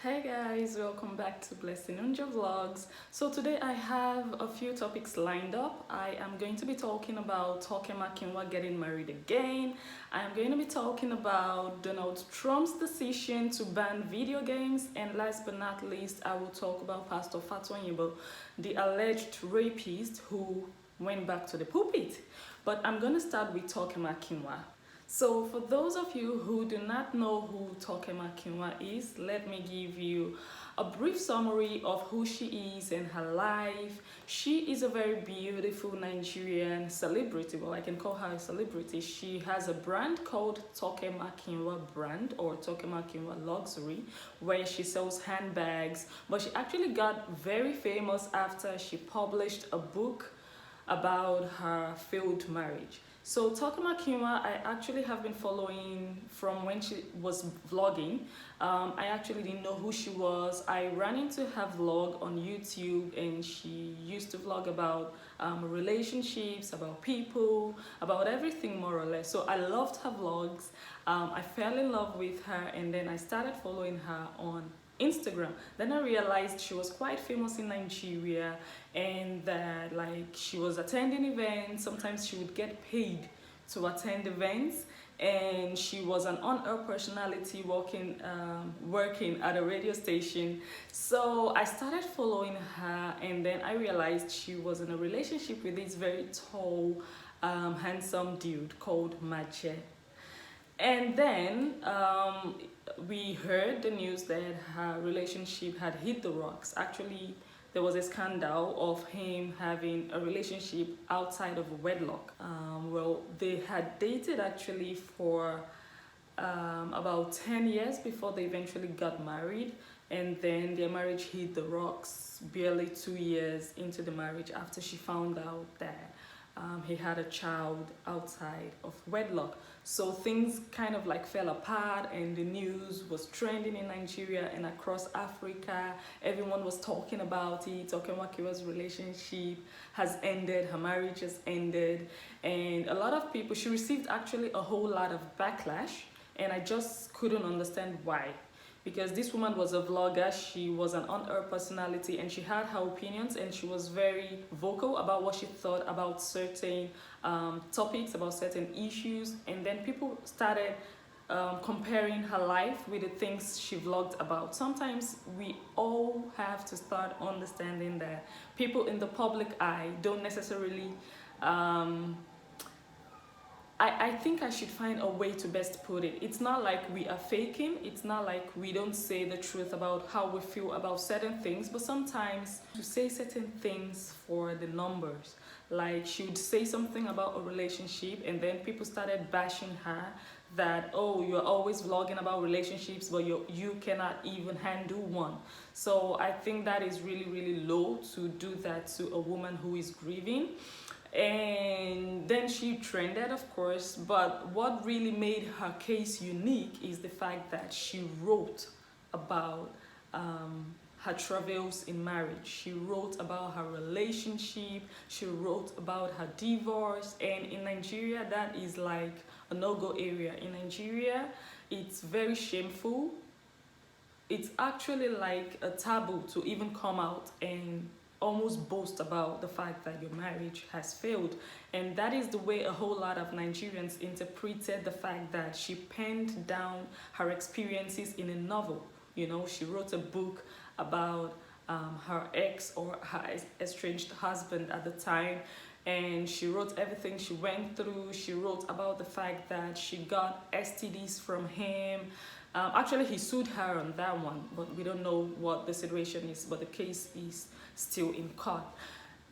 Hey guys, welcome back to Blessing Njoh vlogs. So today I have a few topics lined up. I am going to be talking about Toke Makinwa getting married again. I am going to be talking about Donald Trump's decision to ban video games, and last but not least, I will talk about Pastor Fatwa, the alleged rapist who went back to the pulpit. But I'm going to start with Toke Makinwa. So for those of you who do not know who Toke Makinwa is, let me give you a brief summary of who she is and her life. She is a very beautiful Nigerian celebrity. Well, I can call her a celebrity. She has a brand called Toke Makinwa brand or Toke Makinwa Luxury, where she sells handbags. But she actually got very famous after she published a book about her failed marriage. So Takuma Kima, I actually have been following from when she was vlogging. I actually didn't know who she was. I ran into her vlog on YouTube, and she used to vlog about relationships, about people, about everything more or less. So I loved her vlogs. I fell in love with her, and then I started following her on Instagram. Then I realized she was quite famous in Nigeria, and that like she was attending events. Sometimes she would get paid to attend events, and she was an on-air personality working at a radio station. So I started following her, and then I realized she was in a relationship with this very tall, handsome dude called Mache. And then we heard the news that her relationship had hit the rocks. Actually, there was a scandal of him having a relationship outside of wedlock. Well, they had dated actually for about 10 years before they eventually got married. And then their marriage hit the rocks barely 2 years into the marriage after she found out that he had a child outside of wedlock. So things kind of like fell apart, and the news was trending in Nigeria and across Africa. Everyone was talking about it. Tokewakiwa's relationship has ended, her marriage has ended, and a lot of people, she received actually a whole lot of backlash, and I just couldn't understand why. Because this woman was a vlogger, she was an on-air personality, and she had her opinions, and she was very vocal about what she thought about certain topics, about certain issues. And then people started comparing her life with the things she vlogged about. Sometimes we all have to start understanding that people in the public eye don't necessarily I think I should find a way to best put it. It's not like we are faking, it's not like we don't say the truth about how we feel about certain things, but sometimes to say certain things for the numbers. Like she would say something about a relationship, and then people started bashing her that, oh, you're always vlogging about relationships, but you cannot even handle one. So I think that is really, really low to do that to a woman who is grieving. And then she trended, of course, but what really made her case unique is the fact that she wrote about her travels in marriage. She wrote about her relationship, she wrote about her divorce, and in Nigeria that is like a no-go area. In Nigeria, it's very shameful. It's actually like a taboo to even come out and almost boast about the fact that your marriage has failed. And that is the way a whole lot of Nigerians interpreted the fact that she penned down her experiences in a novel. You know, she wrote a book about her ex or her estranged husband at the time, and she wrote everything she went through. She wrote about the fact that she got STDs from him. Actually, he sued her on that one, but we don't know what the situation is, but the case is still in court.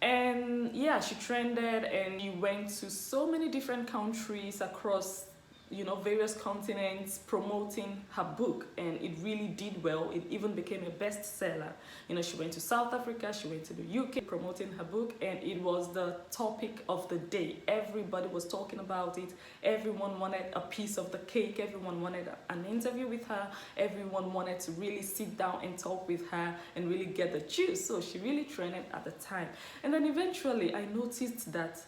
And yeah, she trended, and she went to so many different countries across, you know, various continents promoting her book, and it really did well. It even became a bestseller. You know, she went to South Africa, she went to the UK promoting her book, and it was the topic of the day. Everybody was talking about it. Everyone wanted a piece of the cake. Everyone wanted an interview with her. Everyone wanted to really sit down and talk with her and really get the juice. So she really trended at the time. And then eventually I noticed that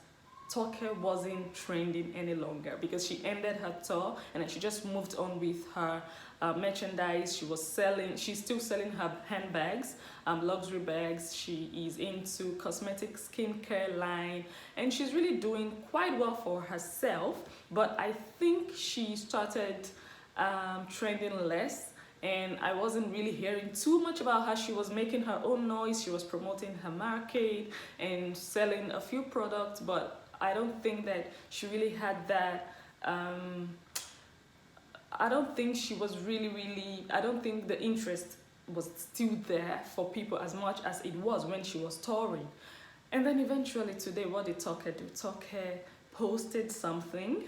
Toke wasn't trending any longer because she ended her tour and then she just moved on with her merchandise. She's still selling her handbags, luxury bags. She is into cosmetic skincare line and she's really doing quite well for herself. But I think she started trending less and I wasn't really hearing too much about her. She was making her own noise, she was promoting her market and selling a few products, but I don't think that she really had that. I don't think she was really. I don't think the interest was still there for people as much as it was when she was touring. And then eventually today, what did Toke do? Toke posted something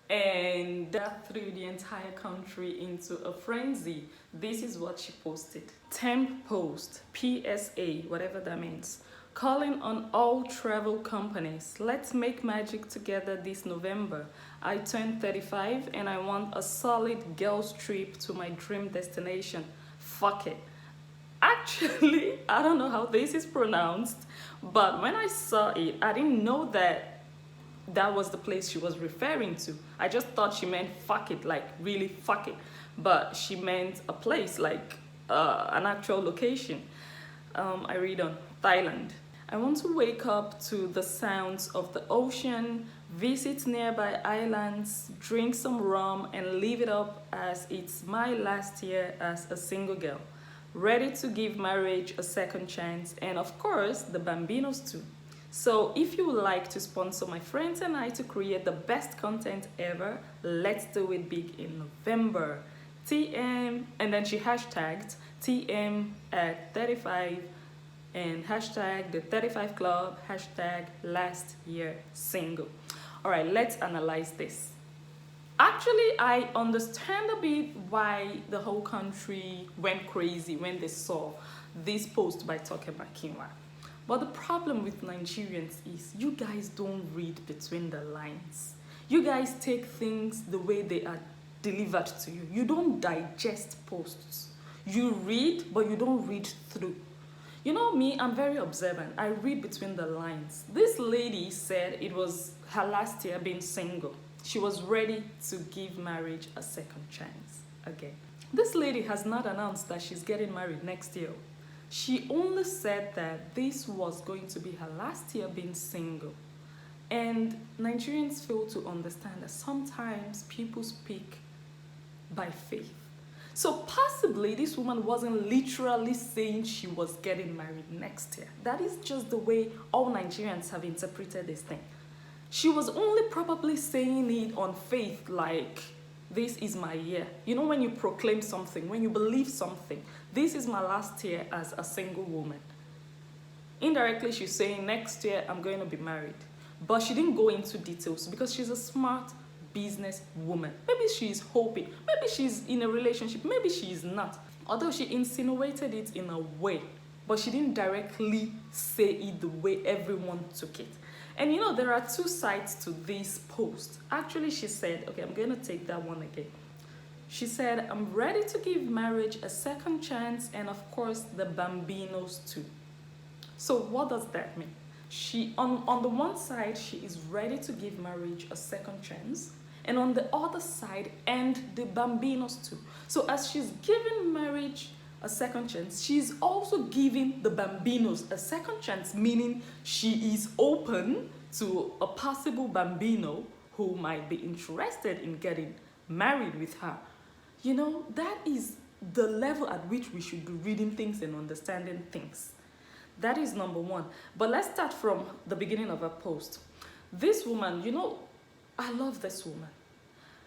and that threw the entire country into a frenzy. This is what she posted. Temp post, PSA, whatever that means. Calling on all travel companies. Let's make magic together this November. I turned 35 and I want a solid girls trip to my dream destination. Fuck it. Actually, I don't know how this is pronounced, but when I saw it, I didn't know that that was the place she was referring to. I just thought she meant fuck it, like really fuck it. But she meant a place, like an actual location. I read on Thailand. I want to wake up to the sounds of the ocean, visit nearby islands, drink some rum, and live it up as it's my last year as a single girl. Ready to give marriage a second chance, and of course, the Bambinos too. So if you would like to sponsor my friends and I to create the best content ever, let's do it big in November. TM, and then she hashtagged TM at 35 and hashtag the 35 club, hashtag last year single. All right, let's analyze this. Actually, I understand a bit why the whole country went crazy when they saw this post by Toke Makinwa. But the problem with Nigerians is you guys don't read between the lines. You guys take things the way they are delivered to you. You don't digest posts. You read, but you don't read through. You know me, I'm very observant. I read between the lines. This lady said it was her last year being single. She was ready to give marriage a second chance again. This lady has not announced that she's getting married next year. She only said that this was going to be her last year being single. And Nigerians fail to understand that sometimes people speak by faith. So possibly this woman wasn't literally saying she was getting married next year. That is just the way all Nigerians have interpreted this thing. She was only probably saying it on faith, like, this is my year. You know, when you proclaim something, when you believe something, this is my last year as a single woman. Indirectly, she's saying next year I'm going to be married. But she didn't go into details because she's a smart business woman. Maybe she's hoping, maybe she's in a relationship, maybe she's not. Although she insinuated it in a way, but she didn't directly say it the way everyone took it. And you know, there are two sides to this post. Actually, she said, okay, I'm going to take that one again. She said, I'm ready to give marriage a second chance, and of course, the Bambinos too. So what does that mean? She, on the one side, she is ready to give marriage a second chance, and on the other side, and the Bambinos too. So as she's giving marriage a second chance, she's also giving the Bambinos a second chance, meaning she is open to a possible Bambino who might be interested in getting married with her. You know, that is the level at which we should be reading things and understanding things. That is number one. But let's start from the beginning of her post. This woman, you know, I love this woman.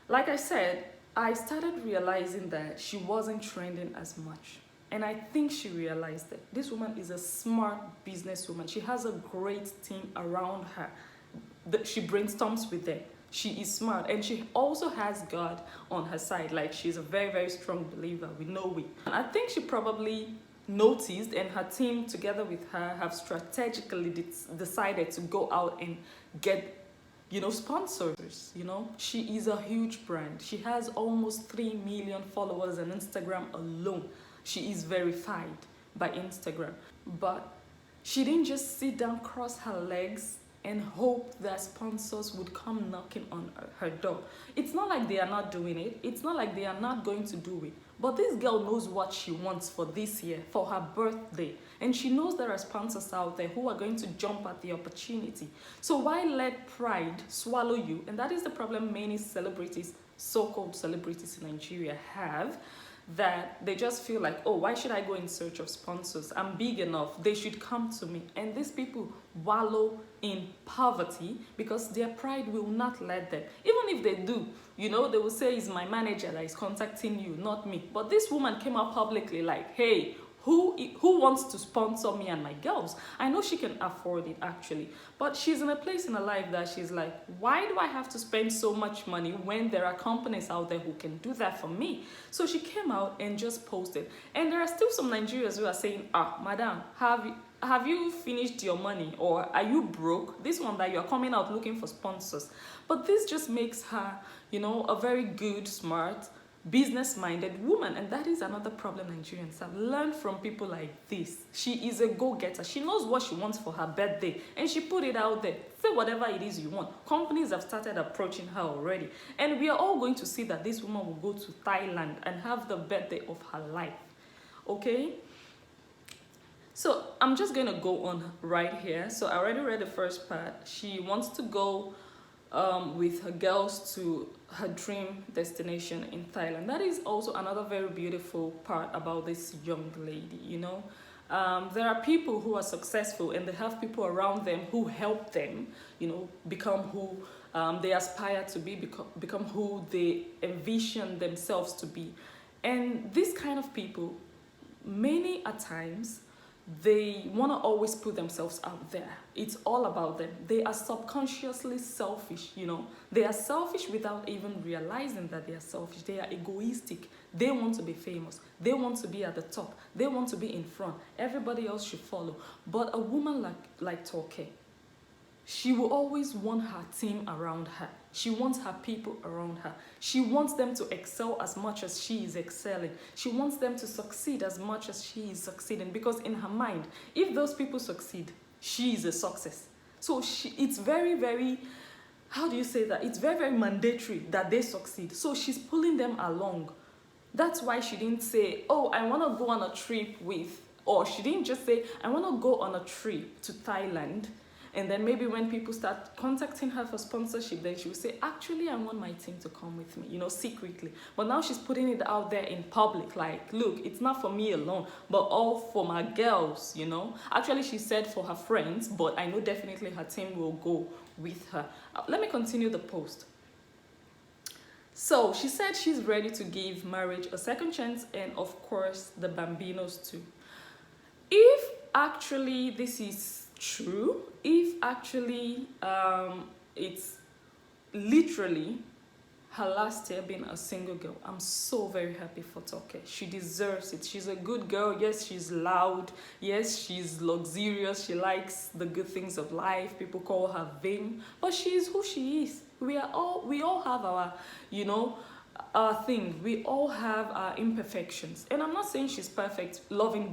Like I said, I started realizing that she wasn't trending as much. And I think she realized it. This woman is a smart businesswoman. She has a great team around her. She brainstorms with them. She is smart. And she also has God on her side. Like, she's a very, very strong believer. We know it. And I think she probably noticed, and her team together with her have strategically decided to go out and get, you know, sponsors. You know, she is a huge brand. She has almost 3 million followers on Instagram alone. She is verified by Instagram. But she didn't just sit down, cross her legs, and hope that sponsors would come knocking on her door. It's not like they are not doing it. It's not like they are not going to do it. But this girl knows what she wants for this year, for her birthday. And she knows there are sponsors out there who are going to jump at the opportunity. So why let pride swallow you? And that is the problem many celebrities, so-called celebrities in Nigeria have, that they just feel like, oh, why should I go in search of sponsors? I'm big enough. They should come to me. And these people wallow in poverty because their pride will not let them. Even if they do, you know, they will say it's my manager that is contacting you, not me. But this woman came out publicly like, hey, who wants to sponsor me and my girls? I know she can afford it actually, but she's in a place in her life that she's like, why do I have to spend so much money when there are companies out there who can do that for me? So she came out and just posted. And there are still some Nigerians who are saying, madam, have you finished your money, or are you broke? This one that you're coming out looking for sponsors. But this just makes her, you know, a very good, smart, business-minded woman. And that is another problem Nigerians have. Learn from people like this. She is a go-getter. She knows what she wants for her birthday and she put it out there. Say whatever it is you want. Companies have started approaching her already, and we are all going to see that this woman will go to Thailand and have the birthday of her life. Okay, so I'm just going to go on right here. So I already read the first part. She wants to go with her girls to her dream destination in Thailand. That is also another very beautiful part about this young lady, you know. There are people who are successful and they have people around them who help them, you know, become who they aspire to be, become who they envision themselves to be. And this kind of people, many a times, they want to always put themselves out there. It's all about them. They are subconsciously selfish, you know. They are selfish without even realizing that they are selfish. They are egoistic. They want to be famous. They want to be at the top. They want to be in front. Everybody else should follow. But a woman like Toke, she will always want her team around her. She wants her people around her. She wants them to excel as much as she is excelling. She wants them to succeed as much as she is succeeding. Because in her mind, if those people succeed, she is a success. So it's very, very, how do you say that? It's very, very mandatory that they succeed. So she's pulling them along. That's why she didn't say, oh, I want to go on a trip with, or she didn't just say, I want to go on a trip to Thailand. And then maybe when people start contacting her for sponsorship, then she will say, actually, I want my team to come with me, you know, secretly. But now she's putting it out there in public, like, look, it's not for me alone, but all for my girls, you know. Actually, she said for her friends, but I know definitely her team will go with her. Let me continue the post. So she said she's ready to give marriage a second chance, and of course, the Bambinos too. If actually this is true, if actually it's literally her last year being a single girl, I'm so very happy for Toke. She deserves it. She's a good girl. Yes, she's loud. Yes, she's luxurious. She likes the good things of life. People call her vain, but she is who she is. We all have our, you know, our thing. We all have our imperfections, and I'm not saying she's perfect, loving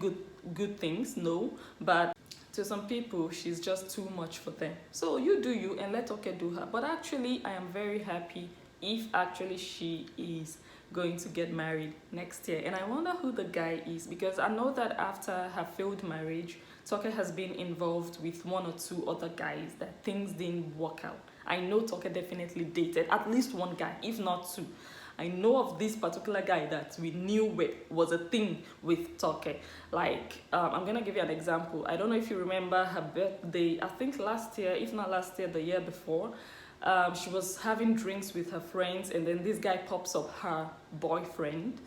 good things, no, but to some people, she's just too much for them. So you do you and let Toke do her. But actually, I am very happy if actually she is going to get married next year. And I wonder who the guy is, because I know that after her failed marriage, Toke has been involved with one or two other guys that things didn't work out. I know Toke definitely dated at least one guy, if not two. I know of this particular guy that we knew was a thing with Toke. Like, I'm going to give you an example. I don't know if you remember her birthday, I think last year, if not last year, the year before. She was having drinks with her friends, and then this guy pops up, her boyfriend.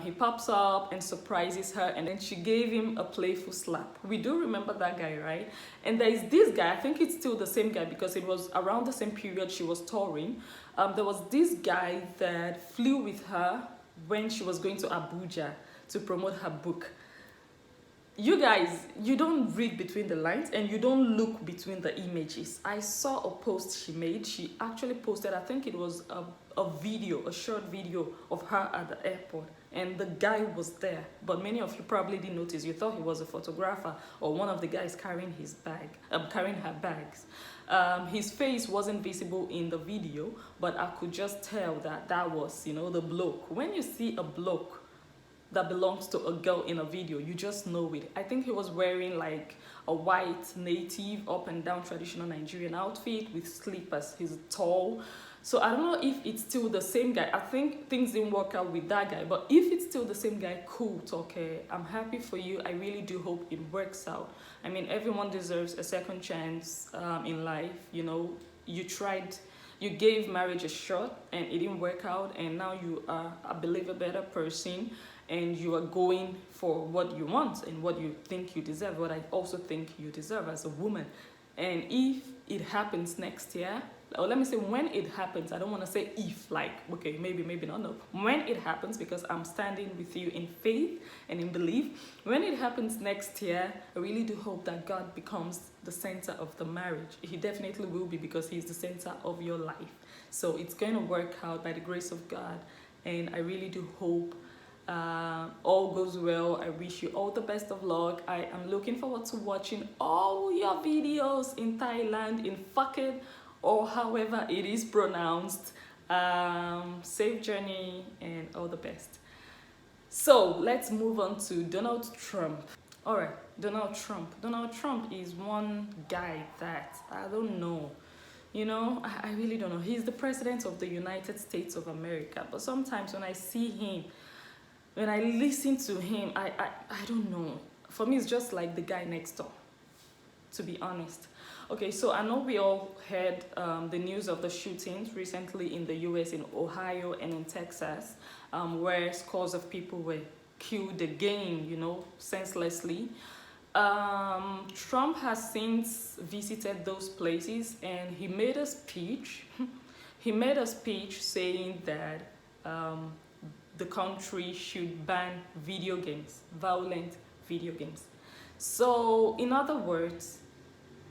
He pops up and surprises her, and then she gave him a playful slap. We do remember that guy, right? And there is this guy, I think it's still the same guy because it was around the same period she was touring. There was this guy that flew with her when she was going to Abuja to promote her book. You guys, you don't read between the lines and you don't look between the images. I saw a post she made. She actually posted, I think it was a video, a short video of her at the airport. and the guy was there, but many of you probably didn't notice. You thought he was a photographer or one of the guys carrying his bag, carrying her bags. His face wasn't visible in the video, but I could just tell that that was, you know, the bloke. When you see a bloke that belongs to a girl in a video, you just know it. I think he was wearing like a white native up and down traditional Nigerian outfit with slippers. He's tall. So I don't know if it's still the same guy. I think things didn't work out with that guy, but if it's still the same guy, cool, okay. I'm happy for you. I really do hope it works out. I mean, everyone deserves a second chance in life. You know, you tried, you gave marriage a shot and it didn't work out, and now you are, I believe, a better person, and you are going for what you want and what you think you deserve, what I also think you deserve as a woman. And if it happens next year, or let me say when it happens, I don't want to say if, like, okay, maybe not, no. When it happens, because I'm standing with you in faith and in belief, when it happens next year, I really do hope that God becomes the center of the marriage. He definitely will be, because he's the center of your life. So it's going to work out by the grace of God, and I really do hope all goes well. I wish you all the best of luck. I am looking forward to watching all your videos in Thailand, in Phuket, or however it is pronounced. Safe journey and all the best. So let's move on to Donald Trump. All right, Donald Trump. Donald Trump is one guy that I don't know. You know, I really don't know. He's the president of the United States of America. But sometimes when I see him, when I listen to him, I don't know. For me, it's just like the guy next door, to be honest. Okay, so I know we all heard the news of the shootings recently in the US, in Ohio and in Texas, where scores of people were killed again, you know, senselessly. Trump has since visited those places, and he made a speech. He made a speech saying that the country should ban video games, violent video games. So, in other words,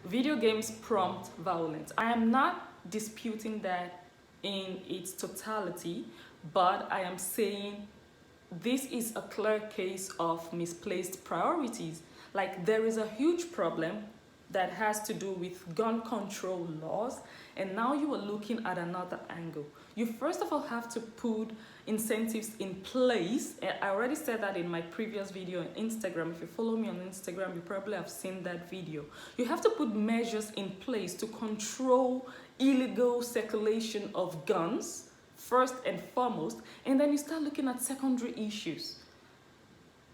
video games prompt violence. I am not disputing that in its totality, but I am saying this is a clear case of misplaced priorities. Like, there is a huge problem that has to do with gun control laws, and now you are looking at another angle. You first of all have to put incentives in place. I already said that in my previous video on Instagram. If you follow me on Instagram, you probably have seen that video. You have to put measures in place to control illegal circulation of guns, first and foremost, and then you start looking at secondary issues.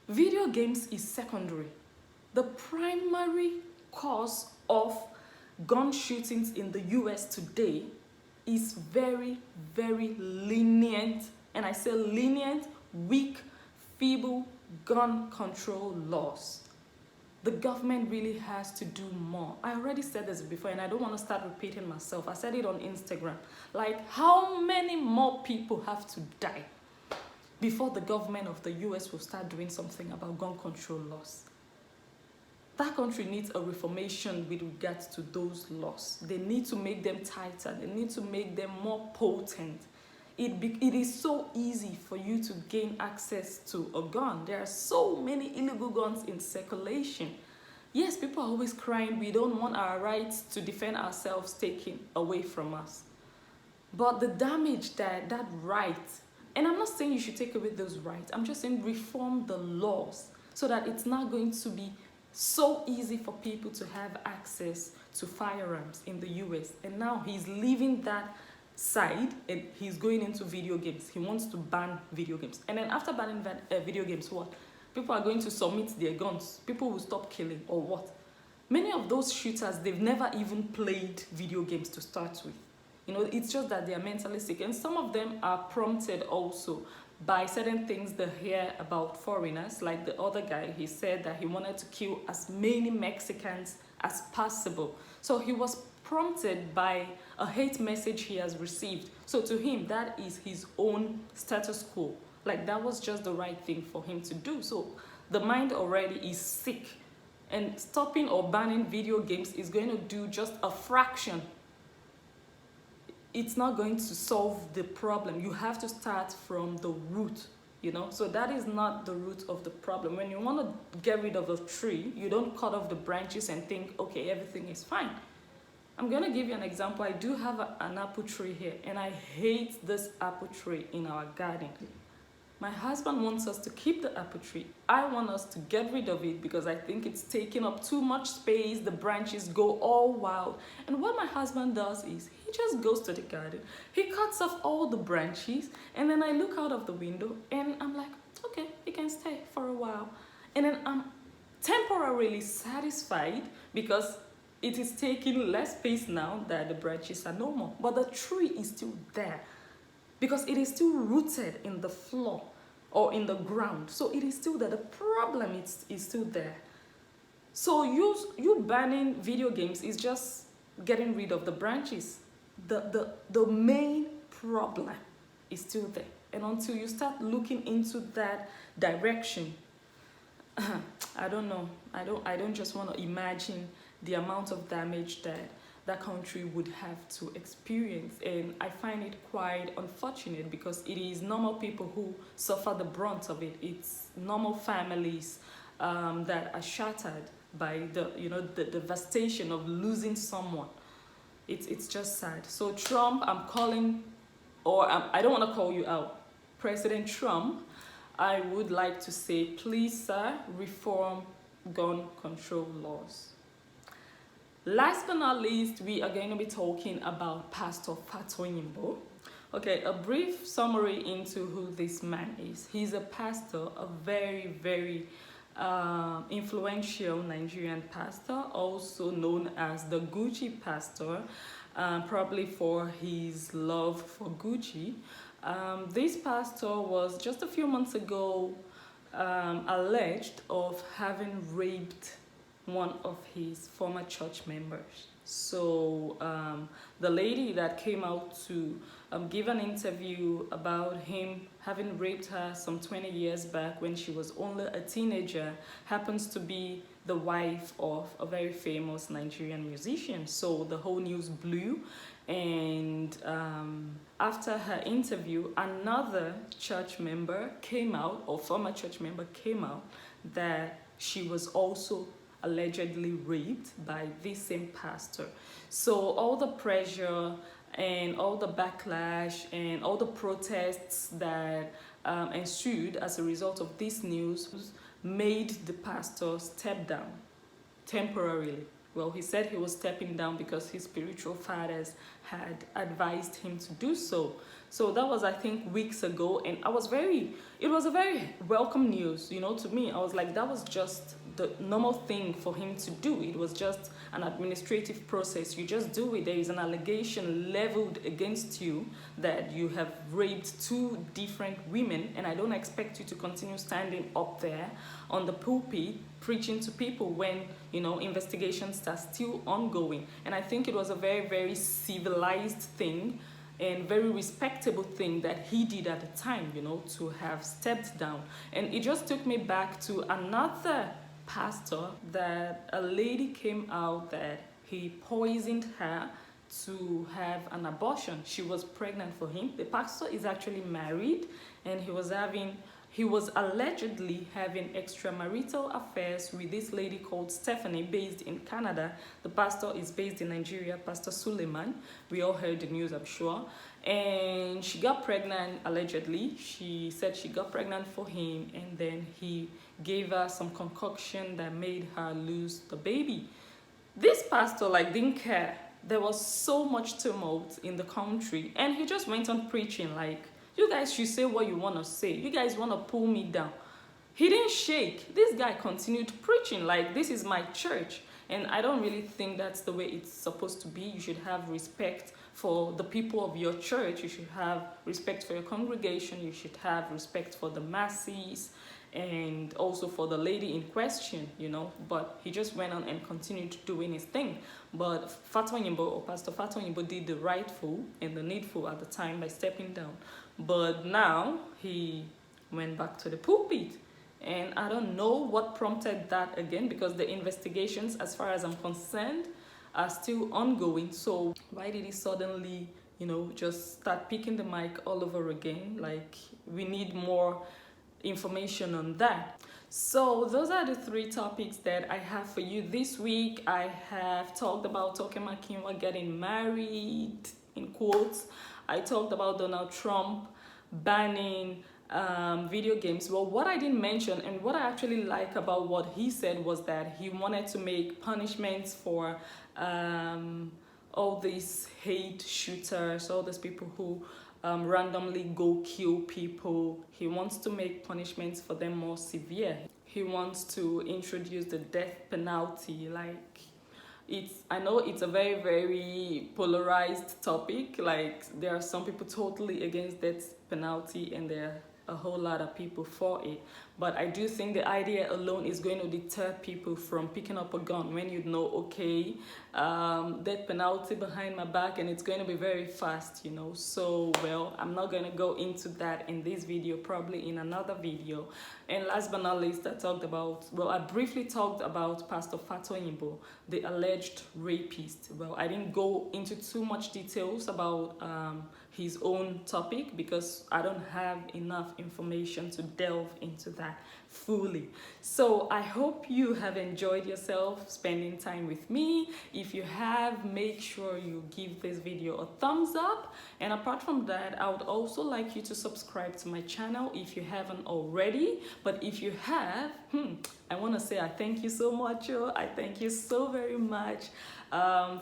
Video games is secondary. The primary cause of gun shootings in the US today is very, very lenient, and I say lenient, weak, feeble gun control laws. The government really has to do more. I already said this before, and I don't want to start repeating myself. I said it on Instagram. Like, how many more people have to die before the government of the US will start doing something about gun control laws? That country needs a reformation with regards to those laws. They need to make them tighter. They need to make them more potent. It is so easy for you to gain access to a gun. There are so many illegal guns in circulation. Yes, people are always crying, we don't want our rights to defend ourselves taken away from us. But the damage that right, and I'm not saying you should take away those rights, I'm just saying reform the laws so that it's not going to be so easy for people to have access to firearms in the US. And now he's leaving that side and he's going into video games. He wants to ban video games. And then after banning video games, what? People are going to submit their guns. People will stop killing, or what? Many of those shooters, they've never even played video games to start with. You know, it's just that they are mentally sick. And some of them are prompted also by certain things they hear about foreigners. Like the other guy, he said that he wanted to kill as many Mexicans as possible. So he was prompted by a hate message he has received. So to him, that is his own status quo. Like, that was just the right thing for him to do. So the mind already is sick. And stopping or banning video games is going to do just a fraction. It's not going to solve the problem. You have to start from the root you know. So that is not the root of the problem. When you want to get rid of a tree, you don't cut off the branches and think, okay, everything is fine. I'm gonna give you an example. I do have an apple tree here, and I hate this apple tree in our garden. My husband wants us to keep the apple tree. I want us to get rid of it because I think it's taking up too much space. The branches go all wild. And what my husband does is he just goes to the garden. He cuts off all the branches, and then I look out of the window and I'm like, okay, he can stay for a while. And then I'm temporarily satisfied because it is taking less space now that the branches are normal. But the tree is still there, because it is still rooted in the floor or in the ground. So it is still there. The problem is still there. So you banning video games is just getting rid of the branches. The main problem is still there. And until you start looking into that direction, I don't know. I don't just want to imagine the amount of damage that country would have to experience. And I find it quite unfortunate because it is normal people who suffer the brunt of it. It's normal families that are shattered by the devastation of losing someone. It's just sad. So Trump, I'm calling, or I don't want to call you out, President Trump, I would like to say, please, sir, reform gun control laws. Last but not least, we are going to be talking about Pastor Fatoyinbo. Okay, a brief summary into who this man is. He's a pastor, a very, very influential Nigerian pastor, also known as the Gucci pastor, probably for his love for Gucci. This pastor was just a few months ago alleged of having raped one of his former church members. So the lady that came out to give an interview about him having raped her some 20 years back when she was only a teenager happens to be the wife of a very famous Nigerian musician. So the whole news blew, and after her interview, another church member came out, or former church member came out, that she was also allegedly raped by this same pastor. So all the pressure and all the backlash and all the protests that ensued as a result of this news made the pastor step down temporarily. Well, he said he was stepping down because his spiritual fathers had advised him to do so. So that was, I think, weeks ago, and it was a very welcome news, to me. I was like, that was just the normal thing for him to do. It was just an administrative process. You just do it. There is an allegation leveled against you that you have raped two different women, and I don't expect you to continue standing up there on the pulpit preaching to people when investigations are still ongoing. And I think it was a very, very civilized thing and very respectable thing that he did at the time, to have stepped down. And it just took me back to another pastor, that a lady came out that he poisoned her to have an abortion. She was pregnant for him. The pastor is actually married, and he was allegedly having extramarital affairs with this lady called Stephanie, based in Canada. The pastor is based in Nigeria, Pastor Suleiman. We all heard the news, I'm sure. And she got pregnant, allegedly. She said she got pregnant for him, and then he gave her some concoction that made her lose the baby. This pastor didn't care. There was so much tumult in the country, and he just went on preaching like, you guys should say what you want to say. You guys want to pull me down. He didn't shake. This guy continued preaching like, this is my church. And I don't really think that's the way it's supposed to be. You should have respect for the people of your church. You should have respect for your congregation. You should have respect for the masses and also for the lady in question, But he just went on and continued doing his thing. But Fatoyinbo, or Pastor Fatoyinbo, did the rightful and the needful at the time by stepping down. But now he went back to the pulpit. And I don't know what prompted that again, because the investigations, as far as I'm concerned, are still ongoing. So why did he suddenly, just start picking the mic all over again? Like, we need more information on that. So those are the 3 topics that I have for you this week. I have talked about Toke Makinwa getting married, in quotes. I talked about Donald Trump banning video games. Well, what I didn't mention and what I actually like about what he said was that he wanted to make punishments for all these hate shooters, all these people who randomly go kill people. He wants to make punishments for them more severe. He wants to introduce the death penalty. Like, I know it's a very, very polarized topic. Like, there are some people totally against death penalty and there are a whole lot of people for it. But I do think the idea alone is going to deter people from picking up a gun when you know, okay, death penalty behind my back, and it's going to be very fast, you know. So, well, I'm not going to go into that in this video, probably in another video. And last but not least, I briefly talked about Pastor Fatoyinbo, the alleged rapist. Well, I didn't go into too much details about his own topic because I don't have enough information to delve into that fully. So I hope you have enjoyed yourself spending time with me. If you have, make sure you give this video a thumbs up, and apart from that, I would also like you to subscribe to my channel if you haven't already. But if you have, I want to say I thank you so much. I thank you so very much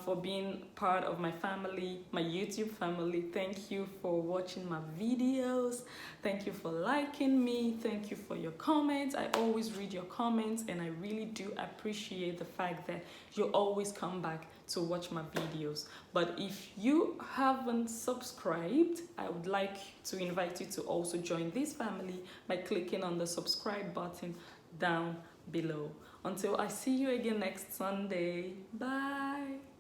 for being part of my family, my YouTube family. Thank you for watching my videos. Thank you for liking me. Thank you for your comments. I always read your comments, and I really do appreciate the fact that you always come back to watch my videos. But if you haven't subscribed, I would like to invite you to also join this family by clicking on the subscribe button down below. Until I see you again next Sunday. Bye.